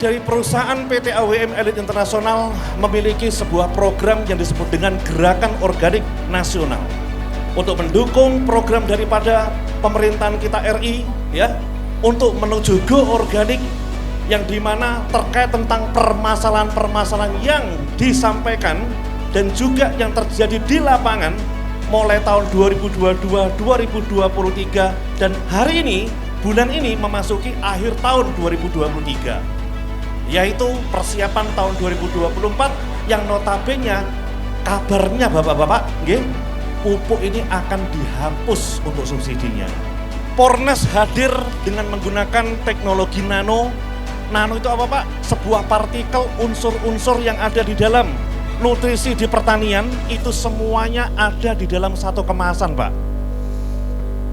dari perusahaan PT AWM Elite Internasional memiliki sebuah program yang disebut dengan Gerakan Organik Nasional untuk mendukung program daripada pemerintahan kita RI ya, untuk menuju go organik, yang dimana terkait tentang permasalahan-permasalahan yang disampaikan dan juga yang terjadi di lapangan mulai tahun 2022-2023 dan hari ini, bulan ini memasuki akhir tahun 2023, yaitu persiapan tahun 2024 yang notabene kabarnya Bapak-Bapak, pupuk ini akan dihapus untuk subsidinya. Pornas hadir dengan menggunakan teknologi nano. Nano itu apa Pak? Sebuah partikel unsur-unsur yang ada di dalam nutrisi di pertanian, itu semuanya ada di dalam satu kemasan Pak.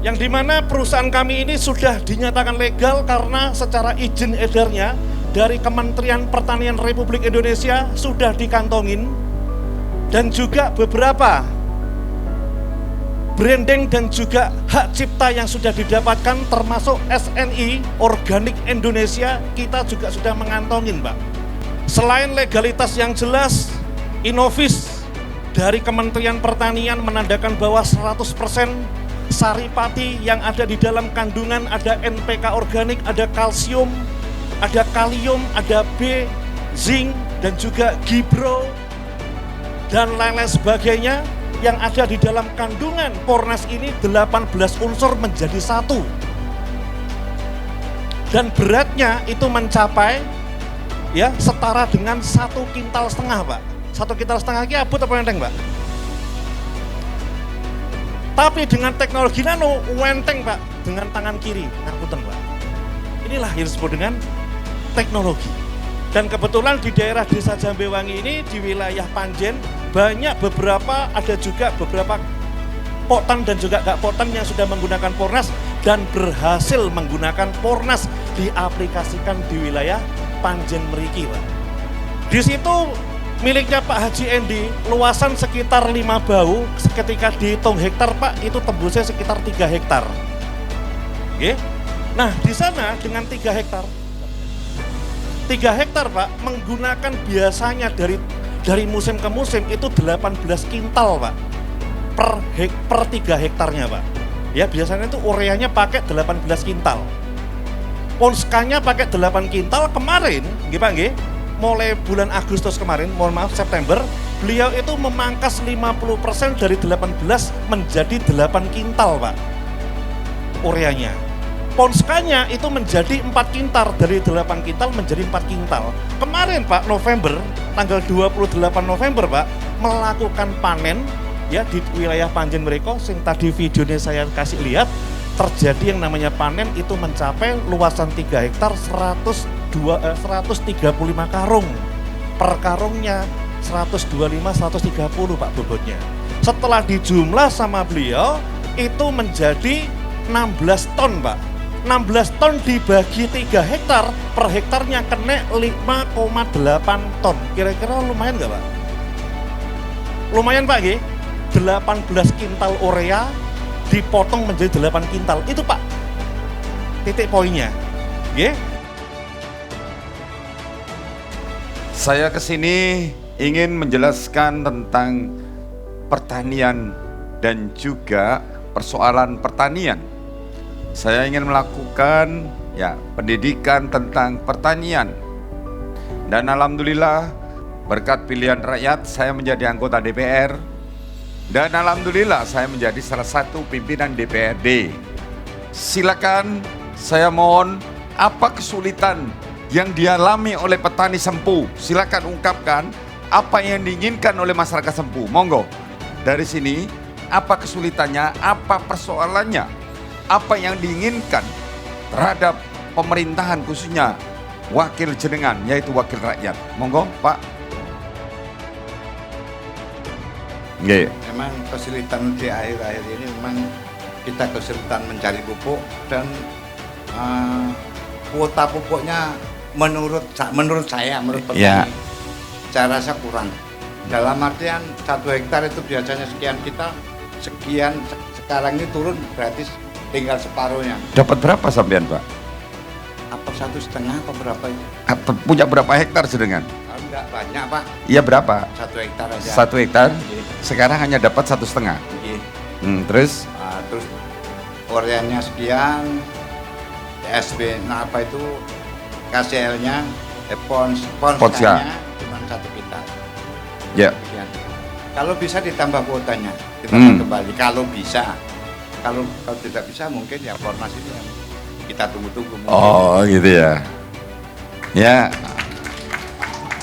Yang dimana perusahaan kami ini sudah dinyatakan legal karena secara izin edarnya dari Kementerian Pertanian Republik Indonesia sudah dikantongin, dan juga beberapa branding dan juga hak cipta yang sudah didapatkan termasuk SNI Organik Indonesia kita juga sudah mengantongin Pak. Selain legalitas yang jelas, Innovis dari Kementerian Pertanian menandakan bahwa 100% saripati yang ada di dalam kandungan ada NPK organik, ada kalsium, ada kalium, ada B, zinc, dan juga gibro, dan lain-lain sebagainya yang ada di dalam kandungan Pornas ini 18 unsur menjadi satu. Dan beratnya itu mencapai ya setara dengan 1,5 kintal Pak. 1,5 kintal ini abot apa enteng Pak? Tapi dengan teknologi nano enteng Pak, dengan tangan kiri, ngapunten Pak. Inilah yang disebut dengan teknologi. Dan kebetulan di daerah Desa Jambewangi ini di wilayah Panjen banyak ada juga beberapa potan dan juga gak potan yang sudah menggunakan Pornas dan berhasil menggunakan Pornas diaplikasikan di wilayah Panjen Meriki Pak. Di situ miliknya Pak Haji Endi, luasan sekitar 5 bau, ketika dihitung hektar Pak, itu tembusnya sekitar 3 hektar. Oke. Nah di sana dengan 3 hektar Pak menggunakan biasanya dari musim ke musim itu 18 kintal Pak per 3 hektarnya Pak. Ya biasanya itu ureanya pakai 18 kintal. Ponskanya pakai 8 kintal kemarin, Pak mulai bulan Agustus kemarin, September, beliau itu memangkas 50% dari 18 menjadi 8 kintal Pak ureanya. Ponskanya itu menjadi 4 kintal, dari 8 kintal menjadi 4 kintal. Kemarin Pak November, tanggal 28 November Pak, melakukan panen ya di wilayah Panjen mereka, yang tadi videonya saya kasih lihat, terjadi yang namanya panen itu mencapai luasan 3 hektar 135 karung. Per karungnya 125-130 Pak bobotnya. Setelah dijumlah sama beliau itu menjadi 16 ton Pak. 16 ton dibagi 3 hektar, per hektarnya kena 5,8 ton. Kira-kira lumayan nggak Pak? Lumayan Pak 18 kintal urea dipotong menjadi 8 kintal. Itu Pak titik poinnya. Saya kesini ingin menjelaskan tentang pertanian dan juga persoalan pertanian. Saya ingin melakukan pendidikan tentang pertanian. Dan alhamdulillah berkat pilihan rakyat saya menjadi anggota DPR. Dan alhamdulillah saya menjadi salah satu pimpinan DPRD. Silakan saya mohon, apa kesulitan yang dialami oleh petani Sempu? Silakan ungkapkan apa yang diinginkan oleh masyarakat Sempu. Monggo. Dari sini apa kesulitannya, apa persoalannya, apa yang diinginkan terhadap pemerintahan khususnya wakil jenengan, yaitu wakil rakyat. Monggo Pak. Memang kesulitan di akhir-akhir ini memang kita kesulitan mencari pupuk dan kuota pupuknya menurut saya, menurut petani, saya rasa kurang. Dalam artian 1 hektar itu biasanya sekian, sekarang ini turun gratis, tinggal separuhnya. Dapat berapa sampean Pak? apa 1,5 apa berapa itu? Punya berapa hektar jenengan? Enggak banyak Pak, Iya berapa? 1 hektar aja. 1 hektar. Iya. Sekarang hanya dapat 1,5. Iya. Terus Terus ureanya sekian, TSB, nah apa itu KCL-nya, Ponsnya. cuma 1 kintal. ya. Sekian. Kalau bisa ditambah kuotanya, ditambah kembali. Kalau bisa, kalau tidak bisa mungkin ya Fornas itu yang kita tunggu-tunggu. Mungkin. Oh gitu ya. Ya.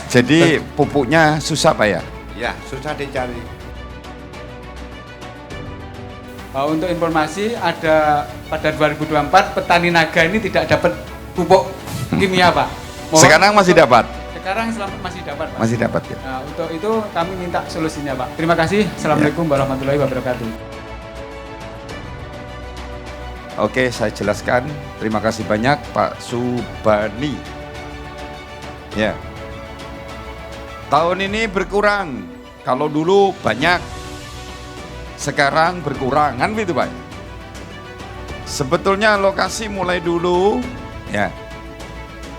Jadi pupuknya susah Pak ya? Ya susah dicari. Untuk informasi, ada pada 2024 petani naga ini tidak dapat pupuk kimia Pak. Sekarang masih dapat? Sekarang selamat masih dapat Pak. Masih dapat ya? Nah, untuk itu kami minta solusinya Pak. Terima kasih. Assalamualaikum warahmatullahi wabarakatuh. Oke, saya jelaskan. Terima kasih banyak Pak Subani. Ya. Tahun ini berkurang. Kalau dulu banyak, sekarang berkurang, kan begitu Pak? Sebetulnya alokasi mulai dulu, ya,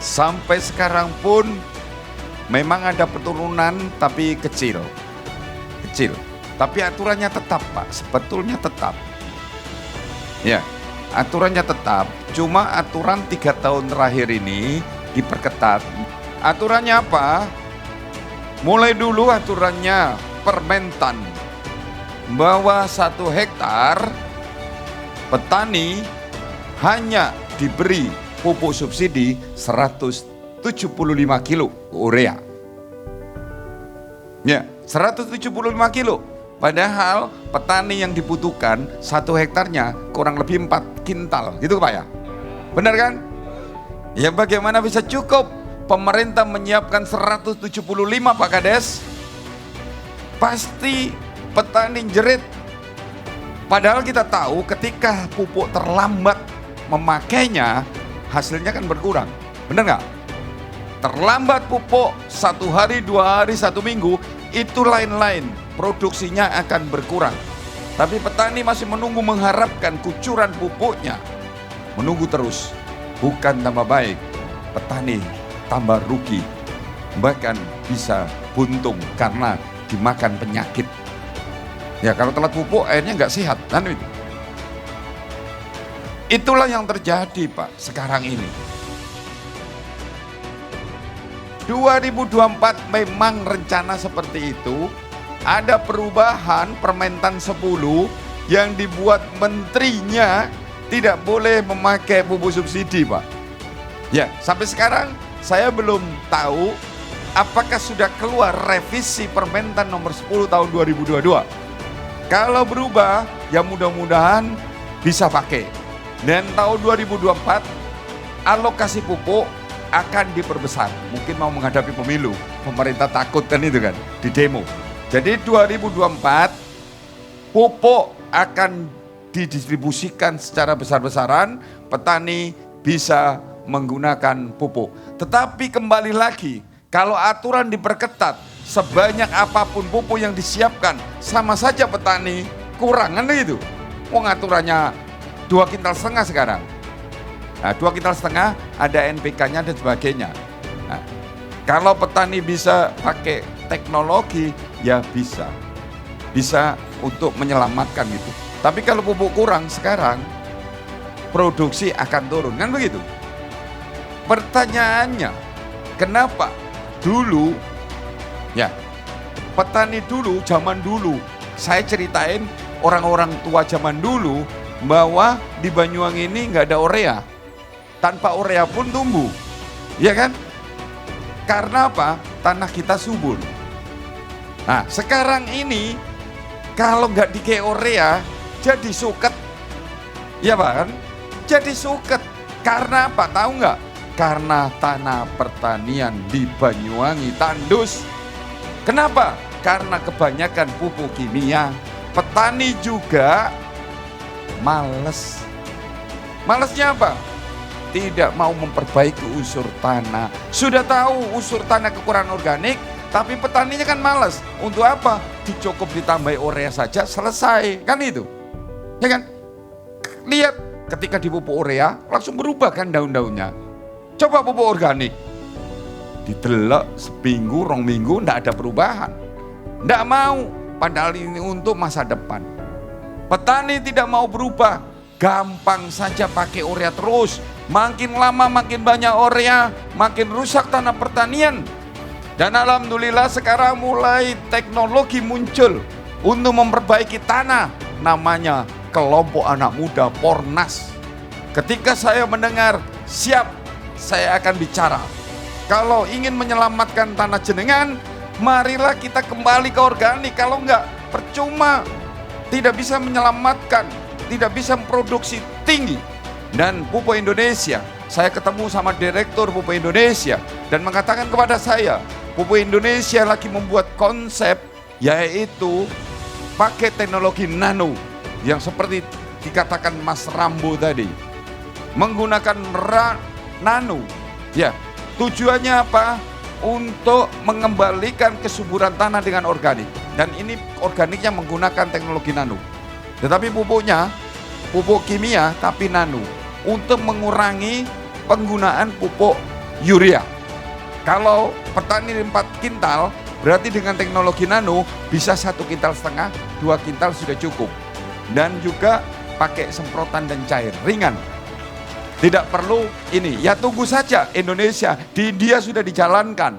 sampai sekarang pun memang ada penurunan tapi kecil. Tapi aturannya tetap Pak, sebetulnya tetap. Ya, aturannya tetap, cuma aturan 3 tahun terakhir ini diperketat. Aturannya apa? Mulai dulu aturannya Permentan bahwa 1 hektar petani hanya diberi pupuk subsidi 175 kilo urea. Ya, 175 kilo. Padahal petani yang dibutuhkan 1 hektarnya kurang lebih 4 kintal, gitu Pak ya? Benar kan? Ya bagaimana bisa cukup? Pemerintah menyiapkan 175 Pak Kades. Pasti petani jerit. Padahal kita tahu ketika pupuk terlambat memakainya, hasilnya kan berkurang. Benar nggak? Terlambat pupuk 1 hari, 2 hari, 1 minggu, itu lain-lain. Produksinya akan berkurang. Tapi petani masih menunggu, mengharapkan kucuran pupuknya. Menunggu terus. Bukan tambah baik. Petani tambah rugi. Bahkan bisa buntung karena dimakan penyakit. Ya kalau telat pupuk airnya nggak sehat kan itu. Itulah yang terjadi Pak sekarang ini. 2024 memang rencana seperti itu. Ada perubahan Permentan 10 yang dibuat menterinya tidak boleh memakai pupuk subsidi Pak. Ya sampai sekarang saya belum tahu apakah sudah keluar revisi Permentan nomor 10 tahun 2022. Kalau berubah, ya mudah-mudahan bisa pakai. Dan tahun 2024, alokasi pupuk akan diperbesar. Mungkin mau menghadapi pemilu, pemerintah takut kan itu kan, di demo. Jadi 2024, pupuk akan didistribusikan secara besar-besaran, petani bisa menggunakan pupuk. Tetapi kembali lagi, kalau aturan diperketat, sebanyak apapun pupuk yang disiapkan, sama saja petani kurang kan itu. Mau aturannya 2,5 kintal sekarang. Nah, 2,5 kintal ada NPK-nya dan sebagainya. Nah, kalau petani bisa pakai teknologi, ya bisa untuk menyelamatkan itu. Tapi kalau pupuk kurang sekarang, produksi akan turun kan begitu. Pertanyaannya, kenapa dulu, ya petani dulu, zaman dulu, saya ceritain orang-orang tua zaman dulu bahwa di Banyuwangi ini nggak ada urea, tanpa urea pun tumbuh, ya kan? Karena apa? Tanah kita subur. Nah sekarang ini kalau nggak dikei urea jadi suket, ya Pak kan? Jadi suket. Karena apa? Tahu nggak? Karena tanah pertanian di Banyuwangi tandus. Kenapa? Karena kebanyakan pupuk kimia. Petani juga males. Malesnya apa? Tidak mau memperbaiki unsur tanah. Sudah tahu unsur tanah kekurangan organik, tapi petaninya kan males. Untuk apa? Dicukup ditambahi urea saja selesai. Kan itu? Ya kan? Lihat ketika dipupuk urea langsung berubah kan daun-daunnya. Coba pupuk organik. Didelok seminggu, 2 minggu, ndak ada perubahan. Ndak mau, padahal ini untuk masa depan. Petani tidak mau berubah, gampang saja pakai urea terus. Makin lama makin banyak urea, makin rusak tanah pertanian. Dan alhamdulillah sekarang mulai teknologi muncul untuk memperbaiki tanah. Namanya kelompok anak muda Pornas. Ketika saya mendengar, siap, saya akan bicara. Kalau ingin menyelamatkan tanah jenengan, marilah kita kembali ke organik. Kalau enggak, percuma. Tidak bisa menyelamatkan, tidak bisa memproduksi tinggi. Dan Pupuk Indonesia, saya ketemu sama direktur Pupuk Indonesia dan mengatakan kepada saya, Pupuk Indonesia lagi membuat konsep yaitu pakai teknologi nano yang seperti dikatakan Mas Rambo tadi. Menggunakan nano. Ya, tujuannya apa? Untuk mengembalikan kesuburan tanah dengan organik. Dan ini organiknya menggunakan teknologi nano. Tetapi pupuknya, pupuk kimia tapi nano. Untuk mengurangi penggunaan pupuk urea. Kalau petani 4 kintal, berarti dengan teknologi nano bisa 1,5 kintal, 2 kintal sudah cukup. Dan juga pakai semprotan dan cair, ringan. Tidak perlu ini, ya tunggu saja Indonesia, di India sudah dijalankan.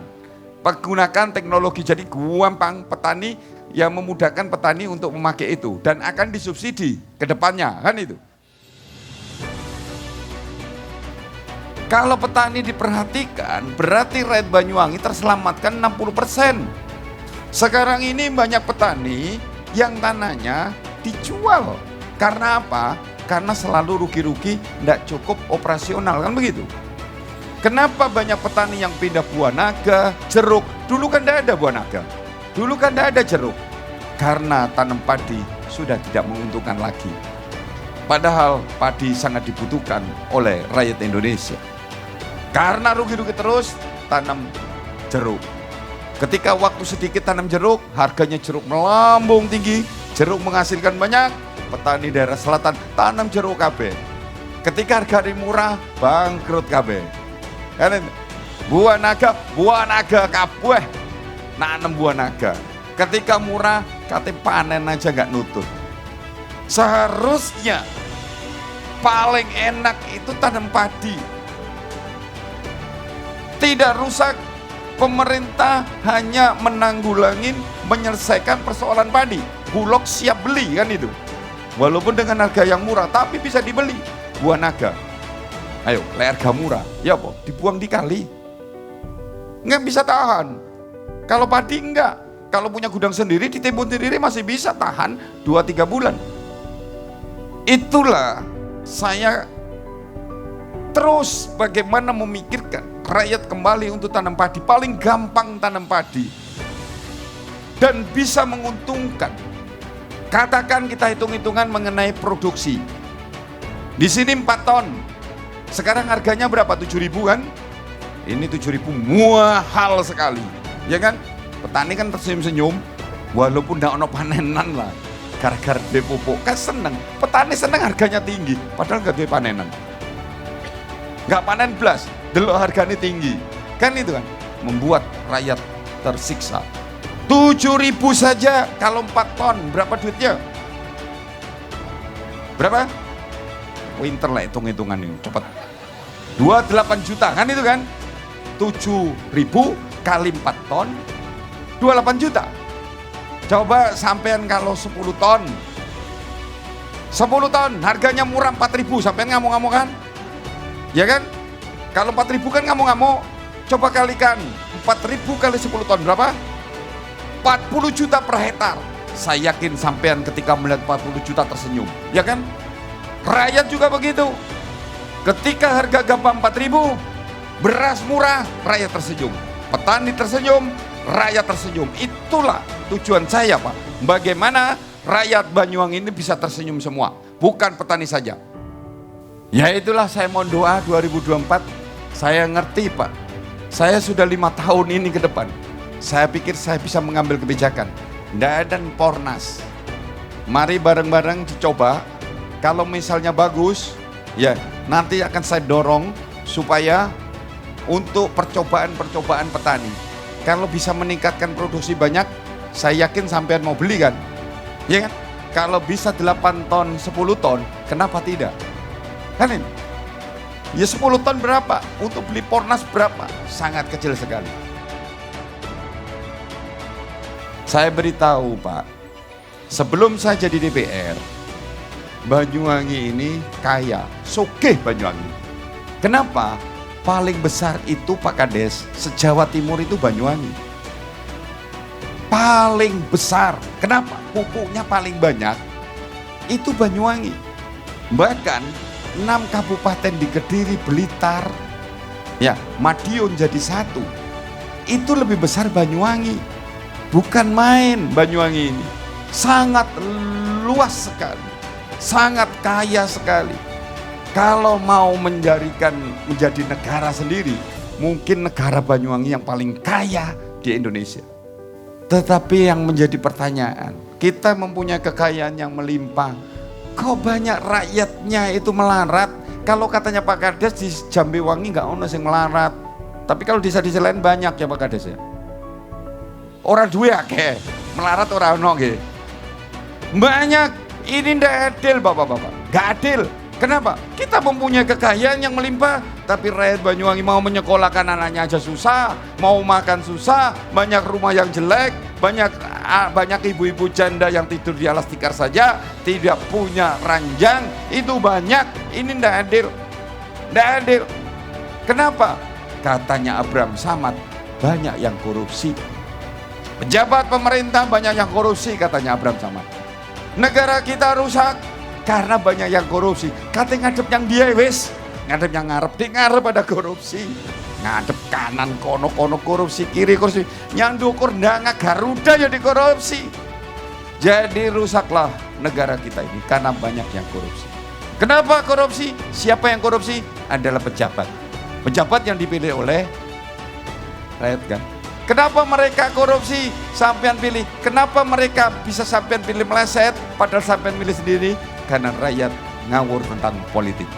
Menggunakan teknologi, jadi gampang petani yang memudahkan petani untuk memakai itu. Dan akan disubsidi ke depannya, kan itu. Kalau petani diperhatikan, berarti rakyat Banyuwangi terselamatkan 60%. Sekarang ini banyak petani yang tanahnya dijual. Karena apa? Karena selalu rugi-rugi, tidak cukup operasional, kan begitu. Kenapa banyak petani yang pindah buah naga, jeruk? Dulu kan tidak ada buah naga, dulu kan tidak ada jeruk. Karena tanam padi sudah tidak menguntungkan lagi. Padahal padi sangat dibutuhkan oleh rakyat Indonesia. Karena rugi-rugi terus, tanam jeruk. Ketika waktu sedikit tanam jeruk, harganya jeruk melambung tinggi, jeruk menghasilkan banyak, petani daerah selatan tanam jeruk KB. Ketika harga murah, bangkrut KB. Buah naga kabeh, nanam buah naga. Ketika murah, kate panen aja nggak nutut. Seharusnya paling enak itu tanam padi. Tidak rusak, pemerintah hanya menanggulangi, menyelesaikan persoalan padi. Bulog siap beli, kan itu. Walaupun dengan harga yang murah, tapi bisa dibeli. Buah naga, ayo, harga murah, ya po, dibuang di kali. Nggak bisa tahan. Kalau padi enggak. Kalau punya gudang sendiri, ditimbun sendiri masih bisa tahan 2-3 bulan. Itulah saya terus bagaimana memikirkan rakyat kembali untuk tanam padi. Paling gampang tanam padi. Dan bisa menguntungkan. Katakan kita hitung-hitungan mengenai produksi. Di sini 4 ton. Sekarang harganya berapa? 7.000 kan? Ini 7.000 mahal sekali. Ya kan? Petani kan tersenyum-senyum. Walaupun tidak ada panenan lah. Gara-gara dia pupuk. Kan seneng. Petani seneng harganya tinggi. Padahal nggak ada panenan. Nggak panen belas. Delok harganya tinggi. Kan itu kan? Membuat rakyat tersiksa. 7.000 saja kalau 4 ton, berapa duitnya? Berapa? Winter lah hitung-hitungan ini, cepat. 28 juta, kan itu kan? 7.000 kali 4 ton, 28 juta. Coba sampean kalau 10 ton. 10 ton, harganya murah 4.000, sampean ngamuk-ngamuk kan? Ya kan? Kalau 4.000 kan ngamuk-ngamuk. Coba kalikan 4.000 kali 10 ton, berapa? 40 juta per hektar. Saya yakin sampean ketika melihat 40 juta tersenyum, ya kan? Rakyat juga begitu. Ketika harga gabah 4.000, beras murah, rakyat tersenyum. Petani tersenyum, rakyat tersenyum. Itulah tujuan saya, Pak. Bagaimana rakyat Banyuwangi ini bisa tersenyum semua, bukan petani saja. Ya itulah saya mohon doa 2024. Saya ngerti, Pak. Saya sudah 5 tahun ini ke depan. Saya pikir saya bisa mengambil kebijakan. Tidak ada Pornas. Mari bareng-bareng dicoba. Kalau misalnya bagus, ya nanti akan saya dorong supaya untuk percobaan-percobaan petani. Kalau bisa meningkatkan produksi banyak, saya yakin sampean mau beli kan? Ya kan? Kalau bisa 8 ton, 10 ton, kenapa tidak? Kan ini? Ya 10 ton berapa? Untuk beli Pornas berapa? Sangat kecil sekali. Saya beritahu Pak, sebelum saya jadi DPR, Banyuwangi ini kaya, sugih Banyuwangi. Kenapa? Paling besar itu Pak Kades, se-Jawa Timur itu Banyuwangi. Paling besar. Kenapa? Pupuknya paling banyak itu Banyuwangi. Bahkan 6 kabupaten di Kediri, Blitar, ya Madiun jadi satu. Itu lebih besar Banyuwangi. Bukan main Banyuwangi ini. Sangat luas sekali. Sangat kaya sekali. Kalau mau menjadi negara sendiri, mungkin negara Banyuwangi yang paling kaya di Indonesia. Tetapi yang menjadi pertanyaan, kita mempunyai kekayaan yang melimpah, kok banyak rakyatnya itu melarat? Kalau katanya Pak Kades di Jambewangi nggak ono yang melarat, tapi kalau desa-desa lain banyak ya Pak Kades ya. Orang duwe akeh, melarat orang ono nggih. Banyak, ini ndak adil Bapak-bapak, nggak adil. Kenapa? Kita mempunyai kekayaan yang melimpah, tapi rakyat Banyuwangi mau menyekolahkan anaknya aja susah, mau makan susah, banyak rumah yang jelek, banyak ibu-ibu janda yang tidur di alas tikar saja, tidak punya ranjang, itu banyak. Ini ndak adil. Ndak adil. Kenapa? Katanya Abraham Samad, banyak yang korupsi. Pejabat pemerintah banyak yang korupsi, katanya Abraham Samad. Negara kita rusak karena banyak yang korupsi. Katanya ngadep yang dia wis, ngadep yang ngarep, di ngarep ada korupsi. Ngadep kanan kono-kono korupsi, kiri korupsi. Yang dukur ndanga Garuda jadi korupsi. Jadi rusaklah negara kita ini karena banyak yang korupsi. Kenapa korupsi? Siapa yang korupsi? Adalah pejabat. Pejabat yang dipilih oleh rakyat kan. Kenapa mereka korupsi? Sampean pilih. Kenapa mereka bisa sampean pilih meleset padahal sampean pilih sendiri? Karena rakyat ngawur tentang politik.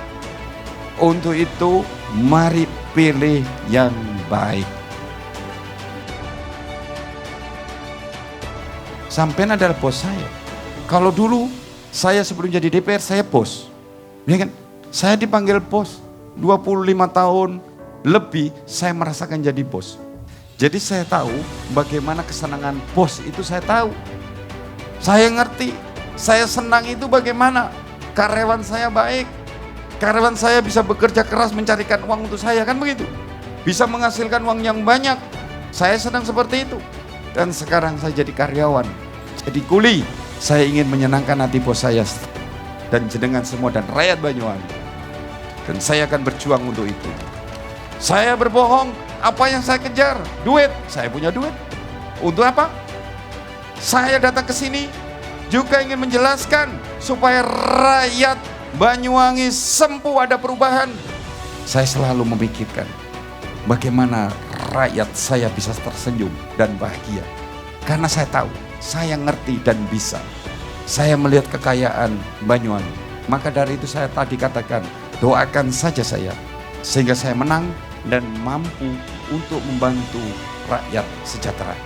Untuk itu mari pilih yang baik. Sampean adalah bos saya. Kalau dulu saya sebelum jadi DPR saya bos. Ya kan? Saya dipanggil bos. 25 tahun lebih saya merasakan jadi bos. Jadi saya tahu bagaimana kesenangan bos itu saya tahu. Saya ngerti, saya senang itu bagaimana. Karyawan saya baik, karyawan saya bisa bekerja keras mencarikan uang untuk saya, kan begitu. Bisa menghasilkan uang yang banyak, saya senang seperti itu. Dan sekarang saya jadi karyawan, jadi kuli. Saya ingin menyenangkan hati bos saya dan jenengan semua dan rakyat Banyuwangi. Dan saya akan berjuang untuk itu. Saya berbohong, apa yang saya kejar? Duit, saya punya duit. Untuk apa? Saya datang ke sini juga ingin menjelaskan supaya rakyat Banyuwangi sempuh ada perubahan. Saya selalu memikirkan bagaimana rakyat saya bisa tersenyum dan bahagia. Karena saya tahu, saya ngerti dan bisa. Saya melihat kekayaan Banyuwangi. Maka dari itu saya tadi katakan, doakan saja saya sehingga saya menang dan mampu untuk membantu rakyat sejahtera.